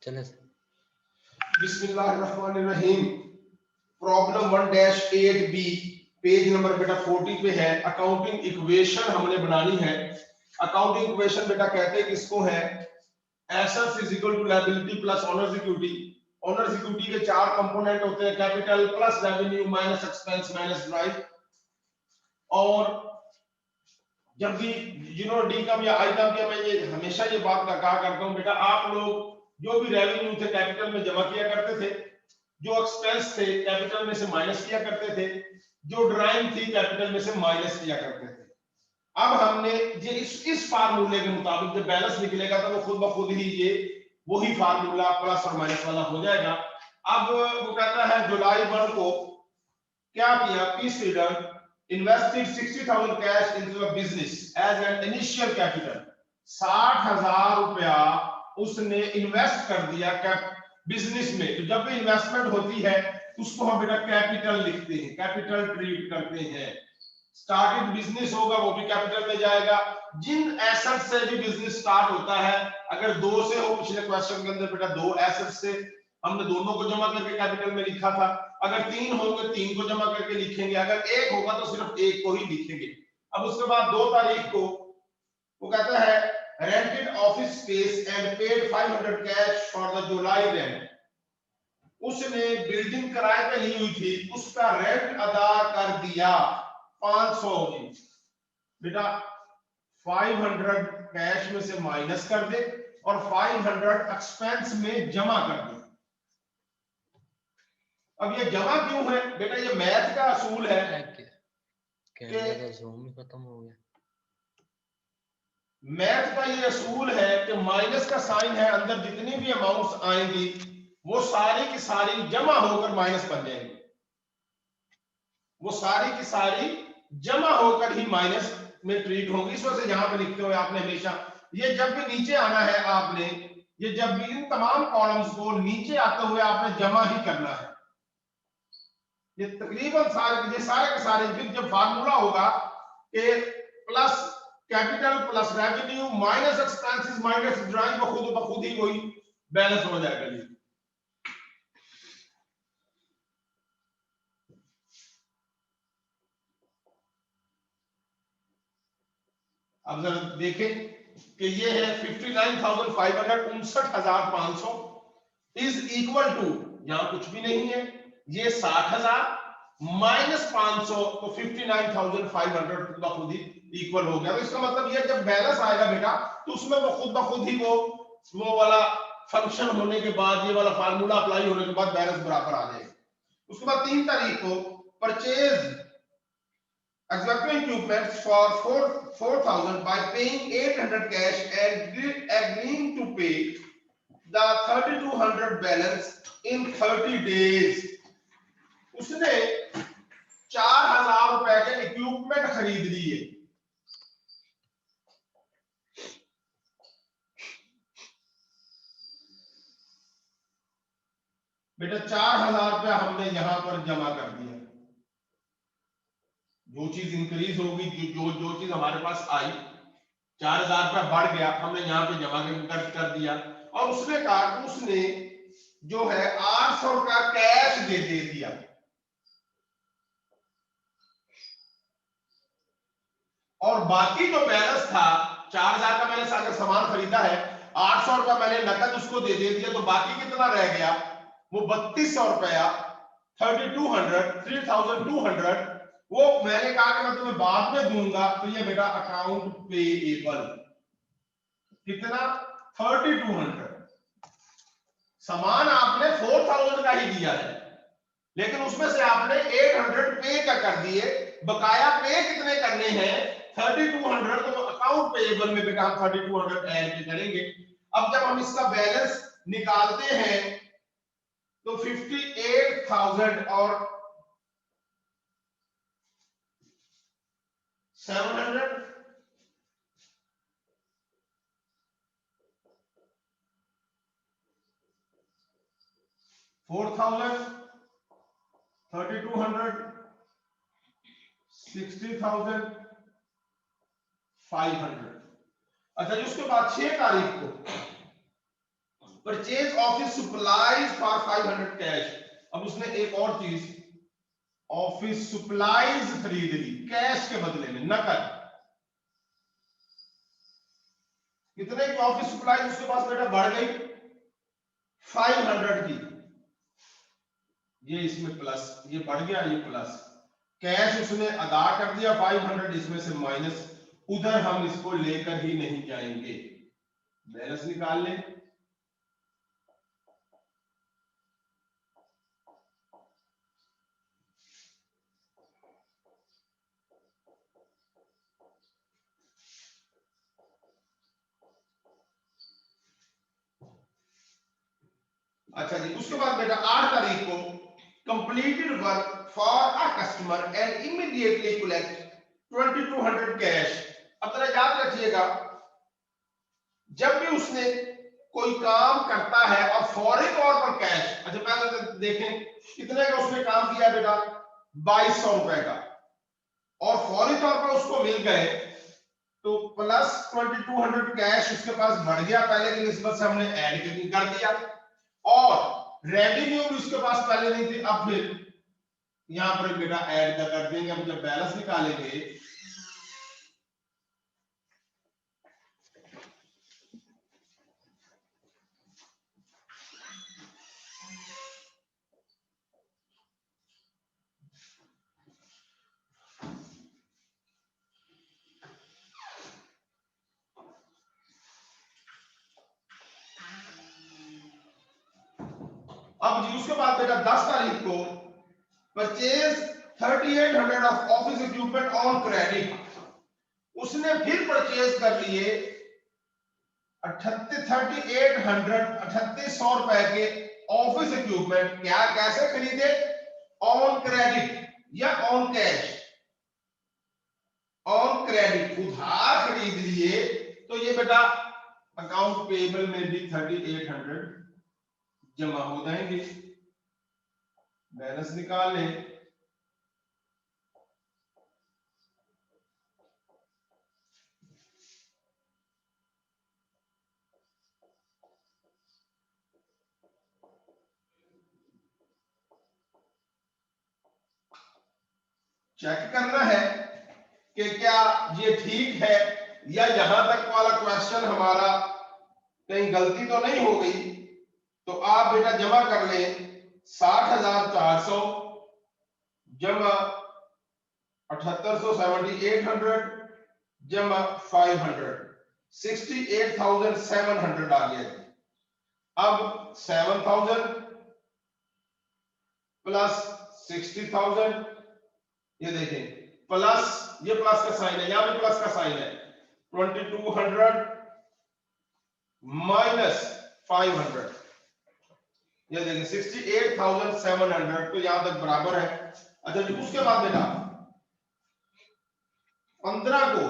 चले। बिस्मिल्लाहिर्रहमानिर्रहीम। Problem 1-8B page number बेटा 40 पे है। अकाउंटिंग इक्वेशन हमने बनानी है। अकाउंटिंग इक्वेशन बेटा कहते हैं किसको है, assets is equal to liability plus owners equity. Owners equity के चार कंपोनेंट होते हैं, capital plus revenue minus expense minus drive. और जब भी डी का या आई का मैं ये हमेशा ये बात कहा करता हूं बेटा, आप लोग जो भी रेवेन्यू थे कैपिटल में जमा किया करते थे, जो एक्सपेंस थे कैपिटल में से माइनस किया करते थे, जो ड्राइंग थी कैपिटल में से माइनस किया करते थे। अब हमने ये इस फार्मूले के मुताबिक जब बैलेंस निकलेगा तो वो खुद ब खुद ही ये वही फार्मूला प्लस और माइनस वाला हो जाएगा। अब वो कहता है जुलाई 1 को क्या किया, piece reader invested 60,000 cash into a business as an initial capital। 60,000 रुपया उसने इन्वेस्ट कर दिया बिजनेस में। तो जब भी इन्वेस्टमेंट होती है उसको हम बेटा कैपिटल लिखते हैं, कैपिटल ट्रीट करते हैं। स्टार्टेड बिजनेस होगा वो भी कैपिटल में जाएगा। जिन एसेट से भी बिजनेस स्टार्ट होता है, अगर दो से हो, पिछले क्वेश्चन के अंदर बेटा दो एसेट से हमने दोनों को जमा करके कैपिटल में लिखा था। अगर तीन होंगे तीन को जमा करके लिखेंगे, अगर एक होगा तो सिर्फ एक को ही लिखेंगे। अब उसके बाद 2 तारीख को वो कहता है rented office space and paid 500 cash for the July rent. उसने बिल्डिंग किराए पे ली हुई थी, उसका रेंट अदा कर दिया 500 जी। बेटा 500 कैश में से माइनस कर दे और 500 एक्सपेंस में जमा कर दे। अब ये जमा क्यों है बेटा, ये मैथ का असूल है कैमरा का ज़ूम ही खत्म हो गया। मैथ का ये असूल है कि माइनस का साइन है, अंदर जितनी भी अमाउंट्स आएंगी वो सारी की सारी जमा होकर माइनस बन जाएंगी। वो सारी की सारी जमा होकर ही माइनस में ट्रीट होंगी। इस वजह से यहां पे लिखते हुए आपने हमेशा ये जब भी नीचे आना है, आपने ये जब भी इन तमाम कॉलम्स को नीचे आते हुए आपने जमा ही करना है। ये तकरीबन सारे के सारे फिर जब फार्मूला होगा कि plus capital plus revenue minus expenses minus drawing, वो खुद ब खुद ही वही बैलेंस हो जाएगा। ये अब जरा देखें कि ये है 59,500 59,500 इज इक्वल टू, यहां कुछ भी नहीं है, ये 60,000 माइनस 500 तो 59,500 खुद ब खुद ही इक्वल हो गया। तो इसका मतलब ये जब बैलेंस आएगा बेटा तो उसमें वो खुद ब खुद ही वो वाला फंक्शन होने के बाद, ये वाला फार्मूला अप्लाई होने के बाद बैलेंस बराबर आ जाएगा। उसके बाद 3 तारीख को purchase executing equipment for 4,000 by paying 800 cash and agreeing to pay the 3,200 balance in 30 days। उसने 4,000 रुपए के इक्विपमेंट खरीद लिए। बेटा 4,000 रुपया हमने यहां पर जमा कर दिया। जो चीज इंक्रीज होगी, जो चीज हमारे पास आई, 4,000 रुपया बढ़ गया, हमने यहाँ पे जमा कर दिया। और उसने कहा कि उसने जो है 800 रुपया कैश दे दिया। और बाकी जो बैलेंस था 4,000 का मैंने अगर सामान खरीदा है, 800 रुपया मैंने नकद उसको दे दिया, तो बाकी कितना रह गया, वो 3,200 रुपया 3,200 वो मैंने कहा कि मैं तुम्हें बाद में दूंगा। तो ये बेटा अकाउंट पेएबल कितना 3,200। सामान आपने 4,000 का ही दिया है, लेकिन उसमें से आपने 800 पे का कर दिए, बकाया पे कितने करने हैं 3,200। तो अकाउंट पेएबल में बेटा हम 3,200 ऐड पे करेंगे। अब जब हम इसका बैलेंस निकालते हैं तो 58,000 और 700 4,000 3,200 60,500। अच्छा, उसके बाद 6 तारीख को purchase office supplies for 500 cash. अब उसने एक और चीज ऑफिस सप्लाईज खरीद ली कैश के बदले में, नकद। कितने की ऑफिस सप्लाईज उसके पास बेटा बढ़ गई 500 की। ये इसमें प्लस, ये बढ़ गया, ये प्लस। कैश उसने अदा कर दिया 500, इसमें से माइनस, उधर हम इसको लेकर ही नहीं जाएंगे, बैलेंस निकाल लें। अच्छा जी, उसके बाद बेटा 8 तारीख को completed work for a customer and immediately collect 2200 cash. अब जरा याद रखिएगा, जब भी उसने कोई काम करता है और फौरी तौर पर कैश, अच्छा पहले तो देखें कितने का उसने काम किया बेटा 2200 रुपए का, और फौरी तौर पर उसको मिल गए तो प्लस 2200 कैश उसके पास बढ़ गया, पहले की निस्बत से हमने ऐड कर दिया। और रेवेन्यू भी उसके पास पहले नहीं थी, अब फिर यहां पर बेटा ऐड कर देंगे। अब जब बैलेंस निकालेंगे अब जी, उसके बाद बेटा 10 तारीख को purchase 3800 of office equipment on credit. उसने फिर परचेज कर लिए 3800 रुपए के ऑफिस इक्विपमेंट। क्या, कैसे खरीदे? ऑन क्रेडिट या ऑन कैश? ऑन क्रेडिट, उधार खरीद लिए। तो ये बेटा अकाउंट पेबल में भी 3800 जमा हो जाएंगे, बैलेंस निकाल लें। चेक करना है कि क्या ये ठीक है या यहां तक वाला क्वेश्चन हमारा कहीं गलती तो नहीं हो गई। तो आप बेटा जमा कर लें 60,400 जमा 7,800 7800 जमा 500 68,700 आ गया। अब 7,000 प्लस 60,000, ये देखें प्लस, ये प्लस का साइन है, यहां भी प्लस का साइन है, 2200 माइनस 500, ये देखें 68,700, तो यहां तक बराबर है। अच्छा जी, उसके बाद बेटा 15 को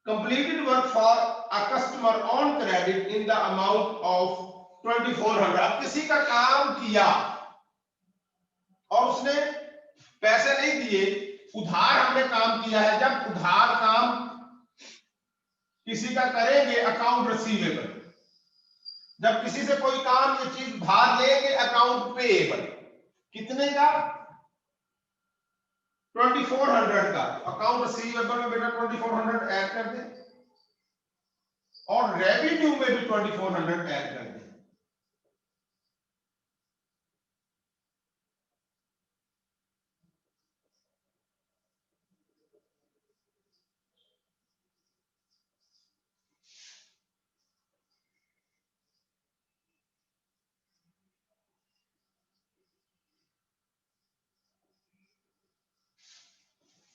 completed work for a customer on credit in the amount of 2400। अब किसी का काम किया और उसने पैसे नहीं दिए, उधार हमने काम किया है। जब उधार काम किसी का करेंगे अकाउंट रिसीवेबल, जब किसी से कोई काम ये चीज धार लेंगे अकाउंट पेएबल। कितने का? 2400 का। अकाउंट रिसीवेबल में बेटा 2400 ऐड कर दे और रेवेन्यू में भी 2400 ऐड कर दे।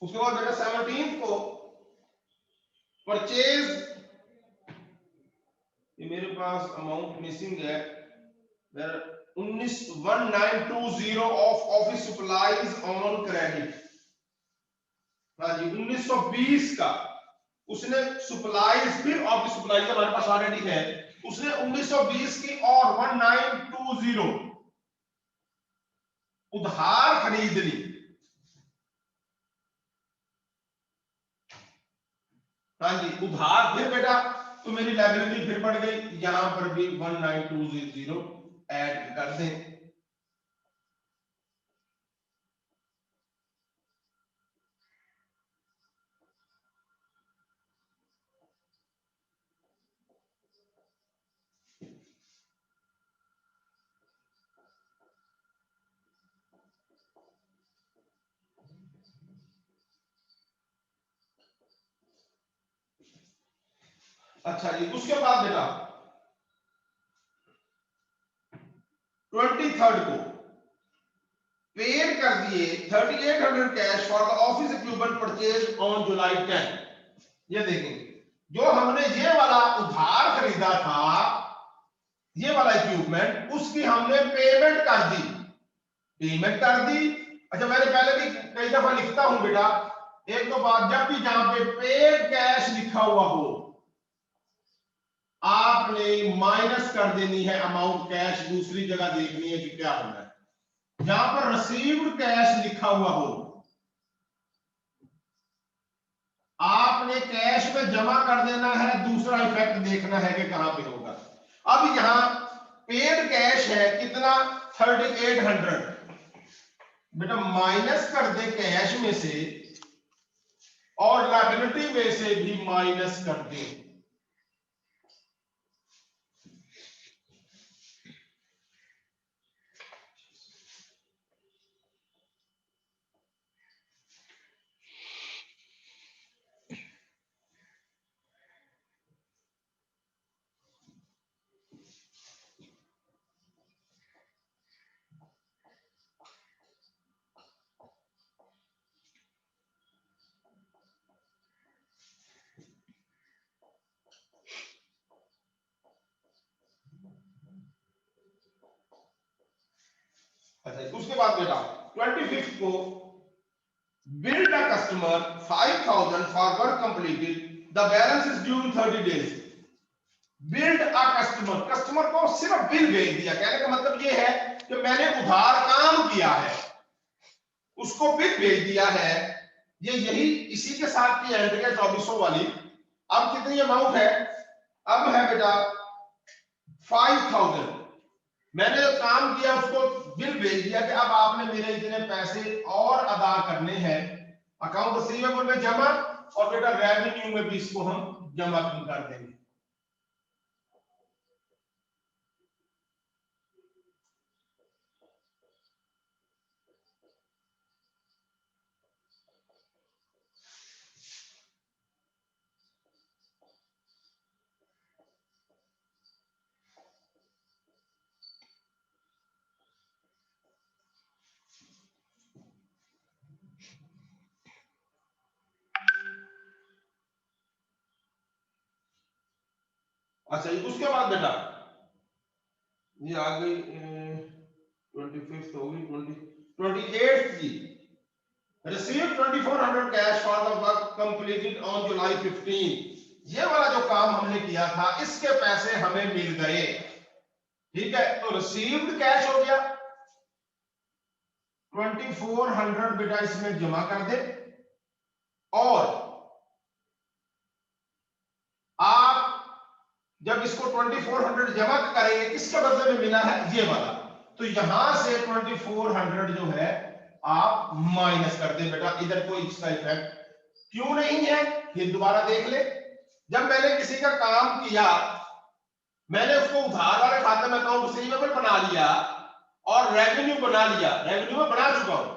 उसके बाद बेटा 17 को परचेज, ये मेरे पास अमाउंट मिसिंग है, 1920 of office supplies on credit. हाँ जी, 1920 का उसने सप्लाईज, फिर ऑफिस सप्लाईज हमारे पास ऑलरेडी है, उसने 1920 की और 1920 उधार खरीद ली। हाँ जी, उधार, फिर बेटा तो मेरी लायबिलिटी फिर बढ़ गई, यहां पर भी 19200 ऐड कर दें। अच्छा जी, उसके बाद बेटा 23rd को पेड कर दिए 3800 cash for the office equipment purchase on July 10। ये देखेंगे, जो हमने ये वाला उधार खरीदा था, ये वाला इक्विपमेंट, उसकी हमने पेमेंट कर दी, पेमेंट कर दी। अच्छा, मैंने पहले भी कई दफा लिखता हूं बेटा, एक तो बात, जब भी जहां पे पेड कैश लिखा हुआ हो, आपने माइनस कर देनी है अमाउंट कैश, दूसरी जगह देखनी है कि क्या होना है। जहां पर रिसीव्ड कैश लिखा हुआ हो, आपने कैश में जमा कर देना है, दूसरा इफेक्ट देखना है कि कहां पे होगा। अब यहां पेड कैश है कितना, 3800, बेटा माइनस कर दे कैश में से और लायबिलिटी में से भी माइनस कर दे। अच्छा, उसके बाद बेटा 25th को build a customer 5000 for work completed, the balance is due in 30 days. Build a customer, customer को सिर्फ बिल भेज दिया, कहने का मतलब ये है कि मैंने उधार काम किया है, उसको बिल भेज दिया है। ये यही इसी के साथ की एंट्री है 2400 वाली। अब कितनी अमाउंट है, अब है बेटा 5000, मैंने जो काम किया उसको बिल भेज दिया कि अब आपने मेरे इतने पैसे और अदा करने हैं, अकाउंट रिसीवेबल में जमा, और बेटा रेवेन्यू में भी इसको हम जमा कर देंगे। अच्छा, उसके बाद बेटा ये आ गई 25th हो गई, 28th की receive 2400 cash for the work completed on July 15। ये वाला जो काम हमने किया था, इसके पैसे हमें मिल गए, ठीक है। तो रिसीव्ड कैश हो गया 2400, बेटा इसमें जमा कर दे, और आप जब इसको 2400 जमा करेंगे, किसके बदले में मिला है, ये वाला, तो यहां से 2400 जो है आप माइनस कर दे बेटा, इधर कोई इसका इफेक्ट क्यों नहीं है, ये दोबारा देख ले। जब मैंने किसी का काम किया, मैंने उसको उधार वाले खाते में अकाउंट रिसीवेबल बना लिया और रेवेन्यू बना लिया, रेवेन्यू में बना चुका हूं।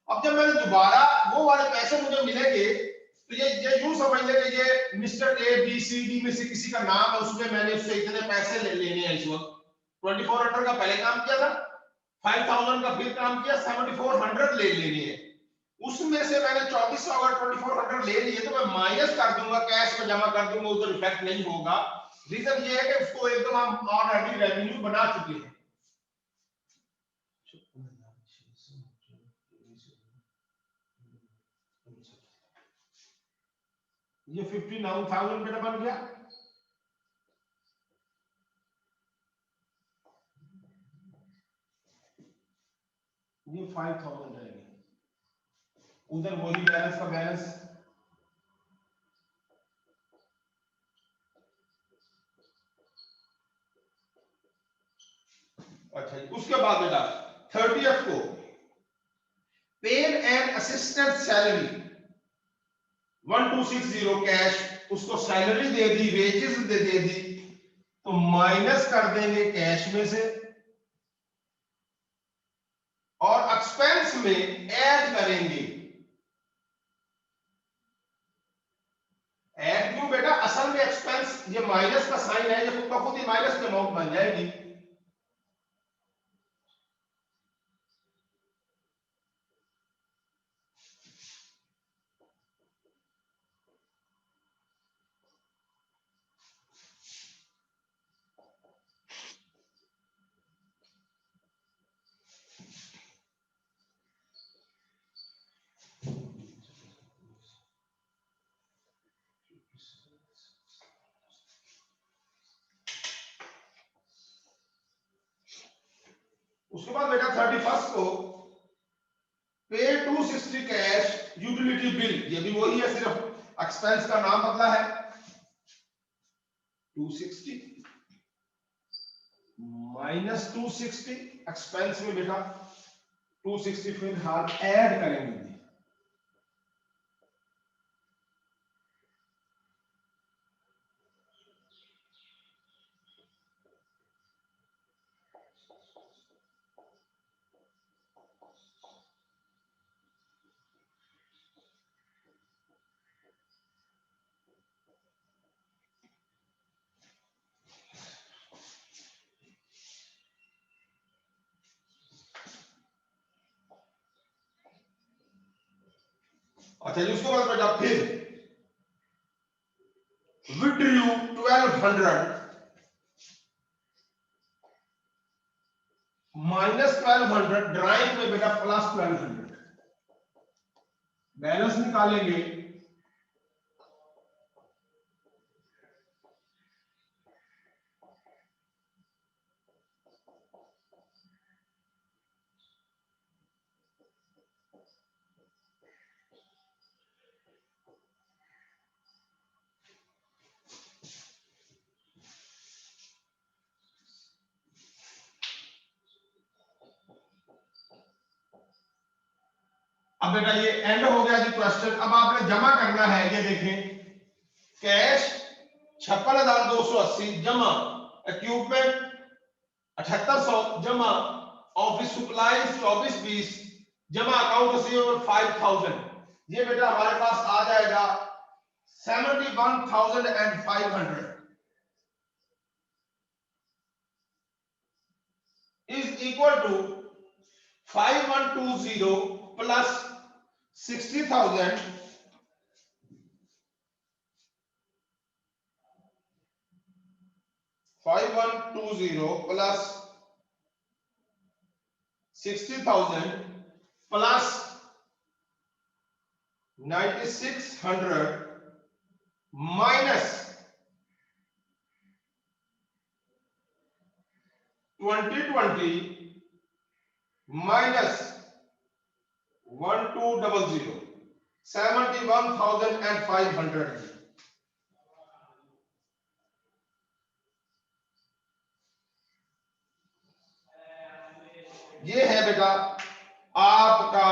अब जब मैंने दोबारा वो वाले पैसे मुझे मिलेंगे, तो ये यूं समझ ले कि ये mister A B C D में से किसी का नाम है, उसमें मैंने उससे इतने पैसे लेने हैं इस वक्त। 2400 का पहले काम किया था, 5000 का फिर काम किया, 7400 ले लेने हैं। उसमें से मैंने 2400 अगर 2400 ले लिए तो मैं माइनस कर दूंगा, कैश में जमा कर दूंगा, उधर इफेक्ट नहीं होगा। रीजन ये है कि उसको एकदम हम ऑलरेडी रेवेन्यू बना चुके हैं। ये 59,000 बेटा बन गया। ये 5000 रहेंगे, उधर वही बैलेंस का बैलेंस अच्छा जी, उसके बाद बेटा 30th को paid and assistant salary 1260 cash, उसको सैलरी दे दी, वेजेस दे दी, तो माइनस कर देंगे कैश में से और एक्सपेंस में ऐड करेंगे। ऐड क्यों बेटा, असल में एक्सपेंस ये माइनस का साइन है, ये खुद का खुद ही माइनस की अमाउंट बन जाएगी। उसके बाद बेटा 31st को पे 260 कैश यूटिलिटी बिल, ये भी वही है, सिर्फ एक्सपेंस का नाम बदला है। 260 माइनस 260 एक्सपेंस में बेटा 260 फिलहाल ऐड करेंगे। अच्छा जी, उसके बाद बेटा फिर विड्रू 1200 माइनस 1200 ड्राइंग में बेटा प्लस 1200 बैलेंस निकालेंगे। अब बेटा ये एंड हो गया जी क्वेश्चन। अब आपने जमा करना है, ये देखें, कैश 56,280 जमा, इक्विपमेंट 7800 जमा, ऑफिस सप्लाईज 2420 जमा, अकाउंट रिसीवेबल 5000। ये बेटा हमारे पास आ जाएगा 71,500 is equal to 5120 plus 60,000 5120 plus 60,000 plus 9600 minus 2020 minus 1200 71,500। ये है बेटा आपका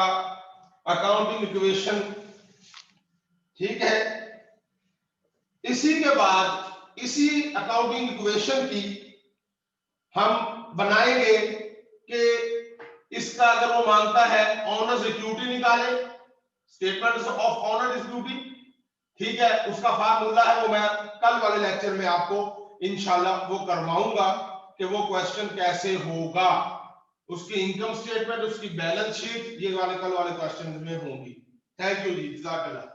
अकाउंटिंग इक्वेशन, ठीक है। इसी के बाद इसी अकाउंटिंग इक्वेशन की हम बनाएंगे कि इसका अगर वो मांगता है ऑनर्स इक्विटी निकाले, स्टेटमेंट ऑफ ऑनर इक्विटी, ठीक है। उसका फार्मूला है वो मैं कल वाले लेक्चर में आपको इंशाल्लाह वो करवाऊंगा कि वो क्वेश्चन कैसे होगा, उसकी इनकम स्टेटमेंट, उसकी बैलेंस शीट, ये वाले कल वाले क्वेश्चन में होंगी। थैंक यू जी, जज़ाकल्लाह।